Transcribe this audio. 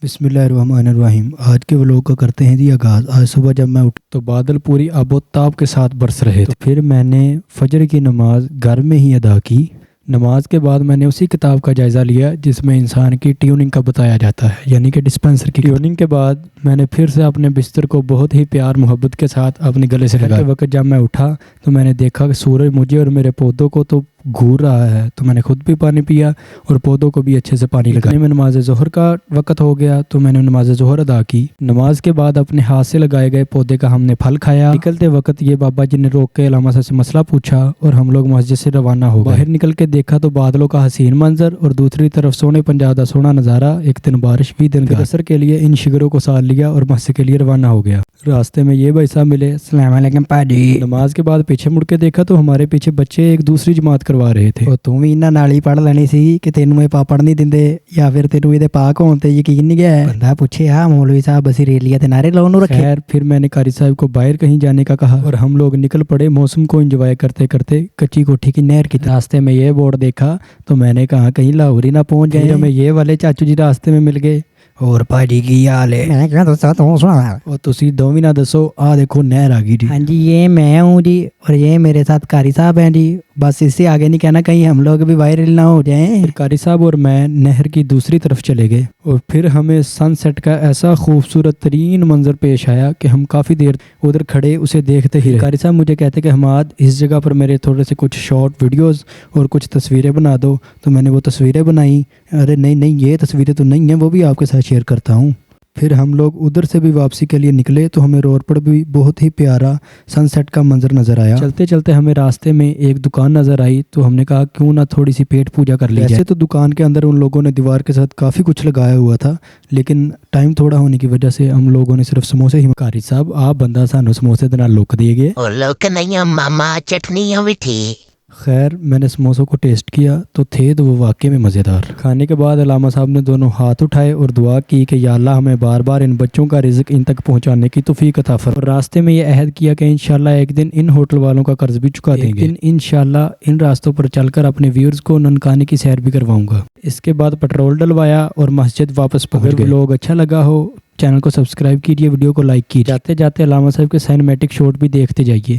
बिस्मिल्लाहिर्रहमानिर्रहीम। आज के व्लॉग का करते हैं जी आगाज़। आज सुबह जब मैं उठा तो बादल पूरी आबोताब के साथ बरस रहे थे। फिर मैंने फजर की नमाज घर में ही अदा की। नमाज के बाद मैंने उसी किताब का जायज़ा लिया जिसमें इंसान की ट्यूनिंग का बताया जाता है, यानी कि डिस्पेंसर की ट्यूनिंग। के बाद मैंने फिर से अपने बिस्तर को बहुत ही प्यार मोहब्बत के साथ अपने गले से लगाया। वक्त जब मैं उठा तो मैंने देखा कि सूरज मुझे और मेरे पौधों को तो घूर रहा है, तो मैंने खुद भी पानी पिया और पौधों को भी अच्छे से पानी लगाया। में नमाज ज़ोहर का वक्त हो गया तो मैंने नमाज ज़ोहर अदा की। नमाज के बाद अपने हाथ से लगाए गए पौधे का हमने फल खाया। निकलते वक्त ये बाबा जी ने रोक के अलामा से मसला पूछा और हम लोग मस्जिद से रवाना हो गए। बाहर निकल के देखा तो बादलों का हसीन मंजर और दूसरी तरफ सोने पंजाब का सोना नज़ारा। एक दिन बारिश भी दिन असर के लिए इन शिगरों को साल लिया और मस्जिद के लिए रवाना हो गया। रास्ते में ये भाई साहब मिले। अस्सलाम वालेकुम पाजी। नमाज के बाद पीछे मुड़ के देखा तो हमारे पीछे बच्चे एक दूसरी जमात करवा रहे थे। तू भी इन्हां नाल ही पढ़ लेनी सी कि तेनू ये पापड़ नहीं दिंदे या फिर तेनू इहदे पाक होण ते यकीन नहीं है। बंदा पूछे हाँ मौलवी साहब बसी रेलिया ते नारे लाउण नूं रखे। खैर फिर मैंने कारी साहब को बाहर कहीं जाने का कहा और हम लोग निकल पड़े मौसम को एंजॉय करते करते कच्ची कोठी की नहर की तरफ। रास्ते में ये बोर्ड देखा तो मैंने कहा कहीं लाहौर ही ना पहुंच जाए। हमें ये वाले चाचू जी रास्ते में मिल गए। और भाजी की हाल है? मैं क्या दसा तू सुना। और तुसी दोवी ना दसो। आ देखो नहर आ गई जी। हाँ जी, ये मैं हूँ जी और ये मेरे साथ कारी साहब हैं जी। बस इससे आगे नहीं कहना कहीं हम लोग भी वायरल ना हो जाएं। फिर कारी साहब और मैं नहर की दूसरी तरफ चले गए और फिर हमें सनसेट का ऐसा खूबसूरत तरीन मंजर पेश आया कि हम काफ़ी देर उधर खड़े उसे देखते ही रहे। कारी साहब मुझे कहते कि हमाद इस जगह पर मेरे थोड़े से कुछ शॉर्ट वीडियोस और कुछ तस्वीरें बना दो। तो मैंने वो तस्वीरें बनाई। अरे नहीं नहीं, ये तस्वीरें तो नहीं हैं, वो भी आपके साथ शेयर करता हूँ। फिर हम लोग उधर से भी वापसी के लिए निकले तो हमें रोड पर भी बहुत ही प्यारा सनसेट का मंजर नजर आया। चलते चलते हमें रास्ते में एक दुकान नजर आई तो हमने कहा क्यों ना थोड़ी सी पेट पूजा कर ली जाए। वैसे तो दुकान के अंदर उन लोगों ने दीवार के साथ काफ़ी कुछ लगाया हुआ था, लेकिन टाइम थोड़ा होने की वजह से हम लोगों ने सिर्फ समोसे ही। कारी साहब आप बंदा सानू समोसे दे नाल लुक दिए गए। लोग नहीं मामा चटनियां भी थी। खैर मैंने समोसों को टेस्ट किया तो थे तो वो वाकई में मज़ेदार। खाने के बाद अलामा साहब ने दोनों हाथ उठाए और दुआ की कि या अल्लाह हमें बार बार इन बच्चों का रिज़्क इन तक पहुंचाने की तौफीक अता फरमा। और रास्ते में ये अहद किया कि इंशाल्लाह एक दिन इन होटल वालों का कर्ज भी चुका देंगे। एक दिन इंशाल्लाह इन रास्तों पर चलकर अपने व्यूअर्स को ननकाने की सैर भी करवाऊंगा। इसके बाद पेट्रोल डलवाया और मस्जिद वापस पहुँच गए। लोग अच्छा लगा हो चैनल को सब्सक्राइब कीजिए, वीडियो को लाइक कीजिए। जाते जाते अलामा साहब के सिनेमैटिक शॉट भी देखते जाइए।